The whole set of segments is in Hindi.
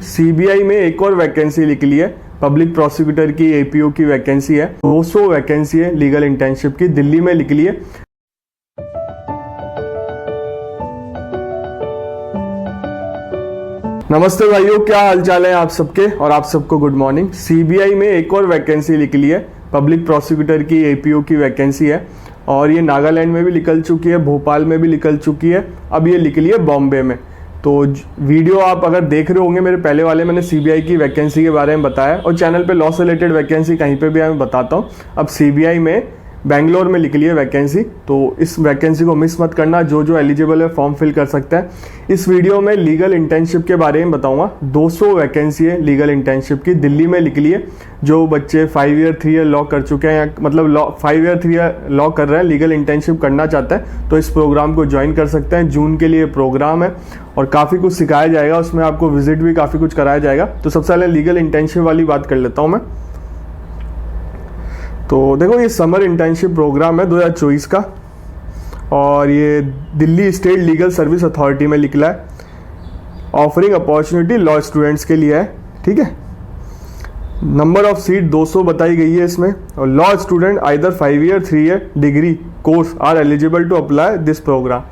सीबीआई में एक और वैकेंसी निकली है। पब्लिक प्रोसिक्यूटर की एपीओ की वैकेंसी है। 200 वैकेंसी है लीगल इंटर्नशिप की, दिल्ली में निकली है। नमस्ते भाइयों, क्या हालचाल है आप सबके और आप सबको गुड मॉर्निंग। सीबीआई में एक और वैकेंसी निकली है। पब्लिक प्रोसिक्यूटर की एपीओ की वैकेंसी है और ये नागालैंड में भी निकल चुकी है, भोपाल में भी निकल चुकी है, अब ये निकली है बॉम्बे में। तो वीडियो आप अगर देख रहे होंगे मेरे पहले वाले, मैंने सीबीआई की वैकेंसी के बारे में बताया और चैनल पे लॉ से रिलेटेड वैकेंसी कहीं पे भी मैं बताता हूँ। अब सीबीआई में बेंगलोर में निकली है वैकेंसी, तो इस वैकेंसी को मिस मत करना। जो जो एलिजिबल है फॉर्म फिल कर सकते हैं। इस वीडियो में लीगल इंटर्नशिप के बारे में बताऊंगा। 200 वैकेंसी है लीगल इंटर्नशिप की, दिल्ली में निकली है। जो बच्चे 5 ईयर 3 ईयर लॉ कर चुके हैं या मतलब 5 ईयर 3 ईयर लॉ कर रहे हैं, लीगल इंटर्नशिप करना चाहते हैं तो इस प्रोग्राम को ज्वाइन कर सकते हैं। जून के लिए प्रोग्राम है और काफ़ी कुछ सिखाया जाएगा, उसमें आपको विजिट भी काफ़ी कुछ कराया जाएगा। तो सबसे पहले लीगल इंटर्नशिप वाली बात कर लेता हूँ मैं। तो देखो, ये समर इंटर्नशिप प्रोग्राम है 2024 का और ये Delhi state legal service authority में निकला है। ऑफरिंग अपॉर्चुनिटी लॉ स्टूडेंट्स के लिए है, ठीक है। नंबर ऑफ सीट 200 बताई गई है इसमें। और law student either 5 year 3 year degree course are eligible to apply this programme.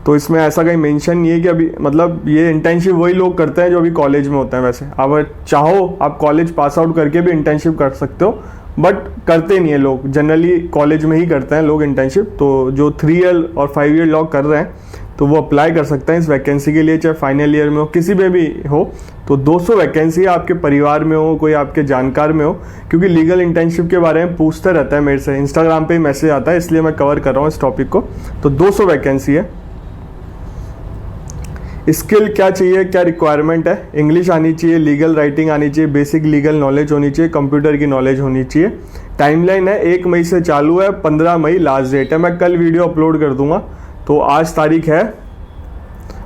तो इसमें ऐसा कहीं मेंशन नहीं है कि अभी मतलब ये इंटर्नशिप वही लोग करते हैं जो अभी कॉलेज में होते हैं। वैसे अगर चाहो आप कॉलेज पास आउट करके भी इंटर्नशिप कर सकते हो, बट करते नहीं है लोग, जनरली कॉलेज में ही करते हैं लोग इंटर्नशिप। तो जो 3 ईयर और 5 ईयर लॉ कर रहे हैं तो वो अप्लाई कर सकते हैं इस वैकेंसी के लिए, चाहे फाइनल ईयर में हो, किसी में भी हो। तो 200 वैकेंसी आपके परिवार में हो, कोई आपके जानकार में हो, क्योंकि लीगल इंटर्नशिप के बारे में पूछते रहता है मेरे से, इंस्टाग्राम पे मैसेज आता है, इसलिए मैं कवर कर रहा हूँ इस टॉपिक को। तो 200 वैकेंसी है। स्किल क्या चाहिए, क्या रिक्वायरमेंट है? इंग्लिश आनी चाहिए, लीगल राइटिंग आनी चाहिए, बेसिक लीगल नॉलेज होनी चाहिए, कंप्यूटर की नॉलेज होनी चाहिए। टाइमलाइन है 1 मई से चालू है, 15 मई लास्ट डेट है। मैं कल वीडियो अपलोड कर दूंगा। तो आज तारीख है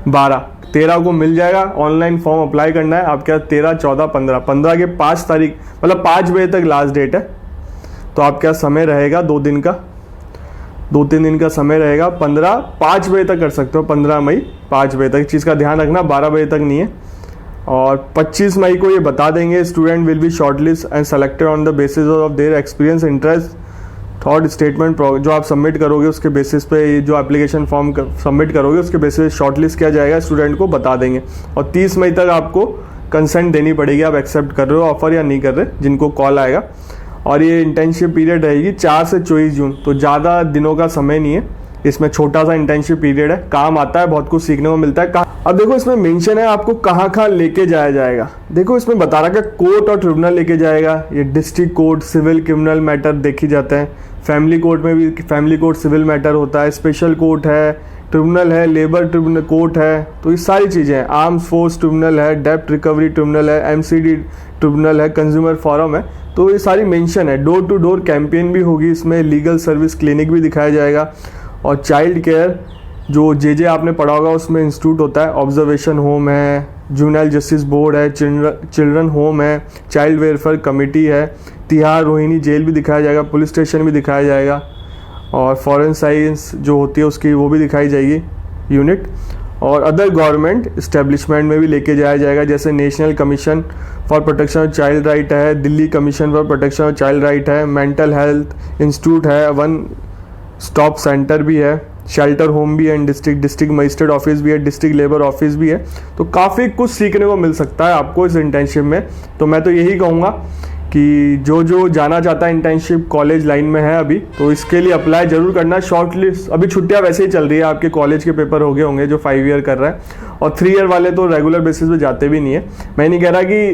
13 को मिल जाएगा। ऑनलाइन फॉर्म अप्लाई करना है आपके 13, 14, 15 के 5 तारीख मतलब 5 बजे तक लास्ट डेट है। तो आपका समय रहेगा 2 दिन का, 2-3 दिन का समय रहेगा। 5 बजे तक कर सकते हो, 15 मई 5 बजे तक। चीज़ का ध्यान रखना, 12 बजे तक नहीं है। और 25 मई को ये बता देंगे student will be shortlist and selected on the basis of their experience, interest, thought statement. जो आप सबमिट करोगे उसके बेसिस पे, जो एप्लीकेशन फॉर्म सबमिट करोगे उसके बेसिस पे शॉर्टलिस्ट किया जाएगा, स्टूडेंट को बता देंगे। और 30 मई तक आपको कंसेंट देनी पड़ेगी, आप एक्सेप्ट कर रहे हो ऑफर या नहीं कर रहे, जिनको कॉल आएगा। और ये इंटर्नशिप पीरियड रहेगी 4 से 24 जून, तो ज़्यादा दिनों का समय नहीं है। इसमें छोटा सा इंटर्नशिप पीरियड है, काम आता है, बहुत कुछ सीखने को मिलता है। अब देखो, इसमें मेंशन है आपको कहाँ कहाँ लेके जाया जाएगा। देखो इसमें बता रहा है कोर्ट और ट्रिब्यूनल लेके जाएगा। ये district court, civil criminal matter देखी जाते हैं। फैमिली कोर्ट में भी, फैमिली कोर्ट सिविल मैटर होता है। स्पेशल कोर्ट है, ट्रिब्यूनल है, लेबर ट्रिब्यूनल कोर्ट है। तो ये सारी चीज़ें हैं। आर्म्स फोर्स ट्रिब्यूनल है, डेप्ट रिकवरी ट्रिब्यूनल है, एमसीडी ट्रिब्यूनल है, कंज्यूमर फोरम है। तो ये सारी मेंशन है। डोर टू डोर कैंपेन भी होगी इसमें, लीगल सर्विस क्लिनिक भी दिखाया जाएगा। और चाइल्ड केयर, जो जे आपने पढ़ा होगा उसमें इंस्टीट्यूट होता है, ऑब्जर्वेशन होम है, जुवेनाइल जस्टिस बोर्ड है, चिल्ड्रन होम है, चाइल्ड वेलफेयर कमेटी है, तिहाड़ रोहिणी जेल भी दिखाया जाएगा, पुलिस स्टेशन भी दिखाया जाएगा। और फॉरेन साइंस जो होती है उसकी वो भी दिखाई जाएगी यूनिट। और अदर गवर्नमेंट इस्टेब्लिशमेंट में भी लेके जाया जाएगा, जैसे national commission for protection of child right है, Delhi commission for protection of child right है, मेंटल हेल्थ इंस्टीट्यूट है, 1 स्टॉप सेंटर भी है, शेल्टर होम भी है, डिस्ट्रिक्ट मजिस्ट्रेट ऑफिस भी है, डिस्ट्रिक्ट लेबर ऑफिस भी है। तो काफ़ी कुछ सीखने को मिल सकता है आपको इस इंटर्नशिप में। तो मैं तो यही कहूँगा कि जो जाना चाहता है इंटर्नशिप कॉलेज लाइन में है अभी, तो इसके लिए अप्लाई जरूर करना। शॉर्ट लिस्ट, अभी छुट्टियां वैसे ही चल रही है, आपके कॉलेज के पेपर हो गए होंगे जो 5 ईयर कर रहा है, और 3 ईयर वाले तो रेगुलर बेसिस पे जाते भी नहीं है। मैं नहीं कह रहा कि,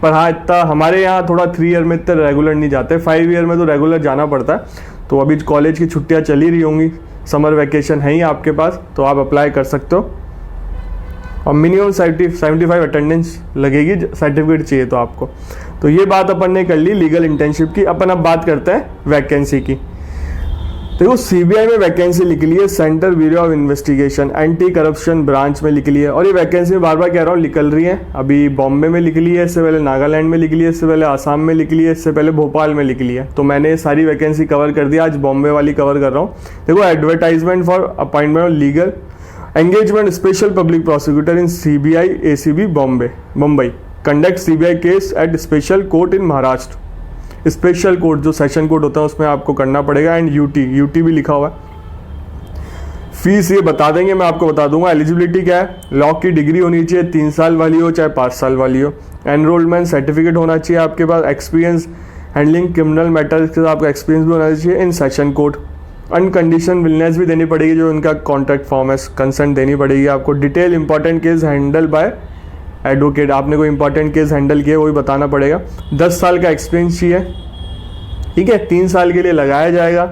पर हाँ इतना हमारे यहाँ थोड़ा 3 ईयर में इतना रेगुलर नहीं जाते, 5 ईयर में तो रेगुलर जाना पड़ता है। तो अभी कॉलेज की छुट्टियाँ चली रही होंगी, समर वैकेशन है ही आपके पास, तो आप अप्लाई कर सकते हो। और मिनिमम 75 अटेंडेंस लगेगी, सर्टिफिकेट चाहिए तो आपको। तो ये बात अपन ने कर ली लीगल इंटर्नशिप की। अपन अब बात करते हैं वैकेंसी की। देखो सीबीआई में वैकेंसी निकली है, central bureau of investigation anti corruption branch में निकली है। और ये वैकेंसी बार बार कह रहा हूँ निकल रही है। अभी बॉम्बे में निकली है, इससे पहले नागालैंड में निकली है, इससे पहले आसाम में निकली है, इससे पहले भोपाल में निकली है। तो मैंने सारी वैकेंसी कवर कर दी, आज बॉम्बे वाली कवर कर रहा हूँ। देखो advertisement for appointment of legal engagement special public prosecutor in CBI ACB Mumbai conduct CBI case at special court in Maharashtra. Special court जो सेशन कोर्ट होता है उसमें आपको करना पड़ेगा। एंड यूटी भी लिखा हुआ है। फीस ये बता देंगे, मैं आपको बता दूंगा। एलिजिबिलिटी क्या है, लॉ की डिग्री होनी चाहिए, 3 साल वाली हो चाहे 5 साल वाली हो। एनरोलमेंट सर्टिफिकेट होना चाहिए आपके पास। एक्सपीरियंस हैंडलिंग क्रिमिनल मैटर्स के साथ आपका एक्सपीरियंस भी होना चाहिए इन सेशन कोर्ट। अनकंडीशन विलनेस भी देनी पड़ेगी, जो इनका कॉन्ट्रैक्ट फॉर्म है, कंसेंट देनी पड़ेगी आपको। Detail important case handle bye advocate, आपने कोई इंपॉर्टेंट केस हैंडल किया वही बताना पड़ेगा। 10 साल का एक्सपीरियंस चाहिए, ठीक है, 3 साल के लिए लगाया जाएगा।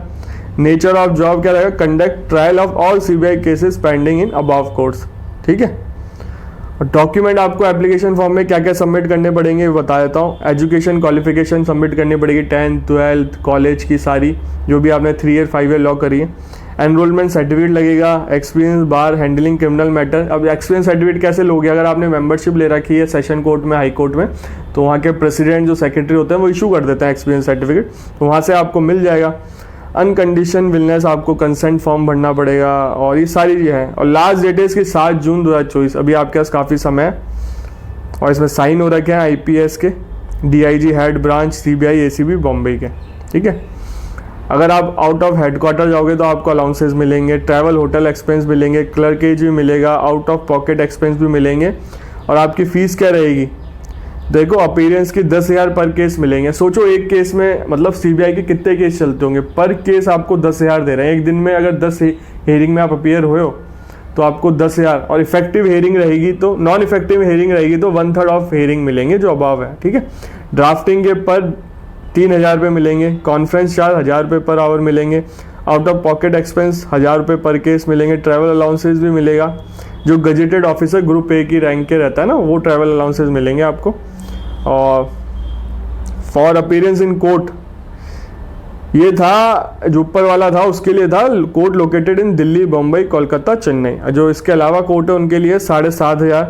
नेचर ऑफ जॉब क्या रहेगा, conduct trial of all CBI cases pending in above courts, ठीक है। और डॉक्यूमेंट आपको एप्लीकेशन फॉर्म में क्या क्या सबमिट करने पड़ेंगे वो बता देता हूँ। एजुकेशन क्वालिफिकेशन सबमिट करनी पड़ेगी, 10th 12th कॉलेज की सारी, जो भी आपने 3 ईयर 5 ईयर लॉ करी है। एनरोलमेंट सर्टिफिकेट लगेगा। एक्सपीरियंस बार हैंडलिंग क्रिमिनल मैटर। अब एक्सपीरियंस सर्टिफिकेट कैसे लोगे, अगर आपने मेंबरशिप ले रखी है सेशन कोर्ट में, हाई कोर्ट में, तो वहाँ के प्रेसिडेंट जो सेक्रेटरी होते हैं वो इशू कर देते हैं एक्सपीरियंस सर्टिफिकेट, तो वहाँ से आपको मिल जाएगा। अनकंडीशन विलनेस आपको कंसेंट फॉर्म भरना पड़ेगा, और ये सारी चीज़ें हैं। और लास्ट डेट है इसकी 7 जून 2024। अभी आपके पास काफ़ी समय है। और इसमें साइन हो रखे हैं IPS के, DIG head branch CBI ACB Bombay के, ठीक है। अगर आप आउट ऑफ हेडक्वार्टर जाओगे तो आपको अलाउंसेस मिलेंगे, ट्रैवल होटल एक्सपेंस मिलेंगे, क्लर्केज भी मिलेगा, आउट ऑफ पॉकेट एक्सपेंस भी मिलेंगे। और आपकी फ़ीस क्या रहेगी, देखो अपीयरेंस की 10,000 पर केस मिलेंगे। सोचो एक केस में मतलब CBI के कितने केस चलते होंगे, पर केस आपको 10,000 दे रहे हैं। एक दिन में अगर 10 हेयरिंग में आप अपीयर हुए हो तो आपको 10,000, और इफेक्टिव हेयरिंग रहेगी तो, नॉन इफेक्टिव हेयरिंग रहेगी तो 1/3 ऑफ हेयरिंग मिलेंगे जो अबाव है, ठीक है। ड्राफ्टिंग के पर 3,000 रुपये मिलेंगे। कॉन्फ्रेंस चार्ज 1,000 रुपये पर आवर मिलेंगे। आउट ऑफ पॉकेट एक्सपेंस 1,000 रुपये पर केस मिलेंगे। ट्रैवल अलाउंसेस भी मिलेगा, जो गजेटेड ऑफिसर ग्रुप A की रैंक के रहता है ना, वो ट्रैवल अलाउंसेस मिलेंगे आपको। और फॉर अपीयरेंस इन कोर्ट, ये था जो ऊपर वाला था उसके लिए था court located in Delhi, Bombay, Kolkata, Chennai. जो इसके अलावा कोर्ट है उनके लिए 7,500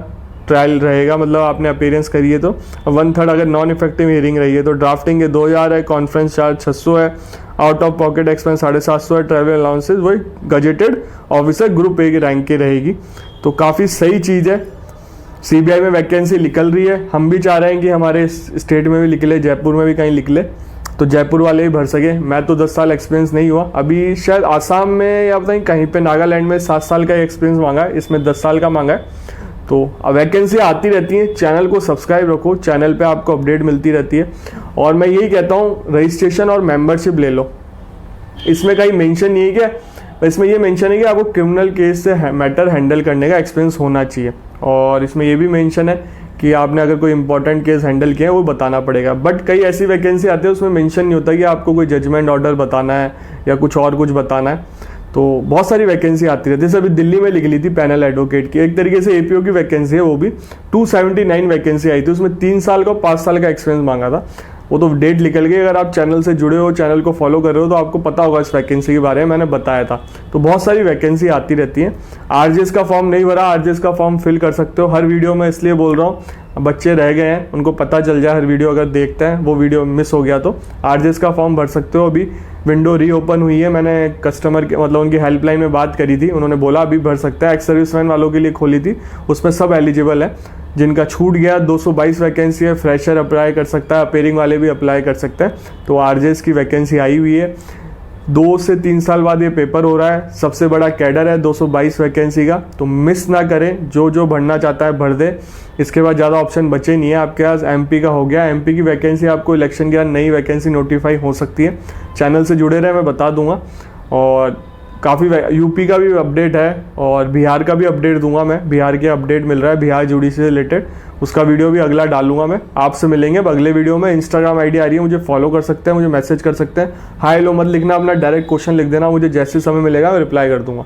ट्रायल रहेगा, मतलब आपने अपीयरेंस करी है तो। 1/3 अगर नॉन इफेक्टिव हियरिंग रही है तो। ड्राफ्टिंग के 2,000 है, कॉन्फ्रेंस चार्ज 600 है, आउट ऑफ पॉकेट एक्सपेंस 750 है, ट्रैवल अलाउंसेस वही गजेटेड ऑफिसर ग्रुप A की रैंक की रहेगी। तो काफ़ी सही चीज़ है। CBI में वैकेंसी निकल रही है, हम भी चाह रहे हैं कि हमारे स्टेट में भी निकले, जयपुर में भी कहीं निकले तो जयपुर वाले ही भर सके। मैं तो 10 साल एक्सपीरियंस नहीं हुआ, अभी शायद आसाम में या पता नहीं कहीं पे नागालैंड में 7 साल का एक्सपीरियंस मांगा है, इसमें 10 साल का मांगा है। तो वैकेंसी आती रहती है, चैनल को सब्सक्राइब रखो, चैनल पे आपको अपडेट मिलती रहती है। और मैं यही कहता हूँ रजिस्ट्रेशन और मेंबरशिप ले लो। इसमें कहीं मेंशन नहीं है क्या, इसमें ये मेंशन है कि आपको क्रिमिनल केस से मैटर हैंडल करने का एक्सपीरियंस होना चाहिए। और इसमें ये भी मेंशन है कि आपने अगर कोई इंपॉर्टेंट केस हैंडल किया है वो बताना पड़ेगा। बट कई ऐसी वैकेंसी आती है उसमें मेंशन नहीं होता कि आपको कोई जजमेंट ऑर्डर बताना है या कुछ और कुछ बताना है। तो बहुत सारी वैकेंसी आती रहती है। जैसे अभी दिल्ली में निकली थी पैनल एडवोकेट की, एक तरीके से APO की वैकेंसी है, वो भी 279 वैकेंसी आई थी, उसमें 3 साल का 5 साल का एक्सपीरियंस मांगा था। वो तो डेट निकल गई। अगर आप चैनल से जुड़े हो, चैनल को फॉलो कर रहे हो तो आपको पता होगा इस वैकेंसी के बारे में, मैंने बताया था। तो बहुत सारी वैकेंसी आती रहती है। RJS का फॉर्म नहीं भरा, RJS का फॉर्म फिल कर सकते हो। हर वीडियो में इसलिए बोल रहा हूँ, बच्चे रह गए हैं उनको पता चल जाए, हर वीडियो अगर देखते हैं, वो वीडियो मिस हो गया तो RJS का फॉर्म भर सकते हो। अभी विंडो रीओपन हुई है, मैंने कस्टमर के मतलब उनकी हेल्पलाइन में बात करी थी, उन्होंने बोला अभी भर सकता है। एक्स सर्विसमैन वालों के लिए खोली थी, उसमें सब एलिजिबल है। जिनका छूट गया 222 वैकेंसी है, फ्रेशर अप्लाई कर सकता है, अपीयरिंग वाले भी अप्लाई कर सकते हैं। तो RJS की वैकेंसी आई हुई है। 2 से 3 साल बाद ये पेपर हो रहा है। सबसे बड़ा कैडर है 222 वैकेंसी का, तो मिस ना करें। जो भरना चाहता है भर दे। इसके बाद ज़्यादा ऑप्शन बचे नहीं है आपके पास। MP का हो गया, MP की वैकेंसी आपको इलेक्शन के बाद नई वैकेंसी नोटिफाई हो सकती है। चैनल से जुड़े रहे, मैं बता दूंगा। और काफ़ी UP का भी अपडेट है और बिहार का भी अपडेट दूंगा मैं। बिहार के अपडेट मिल रहा है बिहार जुड़ी से रिलेटेड, उसका वीडियो भी अगला डालूंगा मैं। आपसे मिलेंगे अब अगले वीडियो में। Instagram ID आ रही है, मुझे फॉलो कर सकते हैं, मुझे मैसेज कर सकते हैं। हाय लो मत लिखना, अपना डायरेक्ट क्वेश्चन लिख देना, मुझे जैसे समय मिलेगा मैं रिप्लाई कर दूंगा।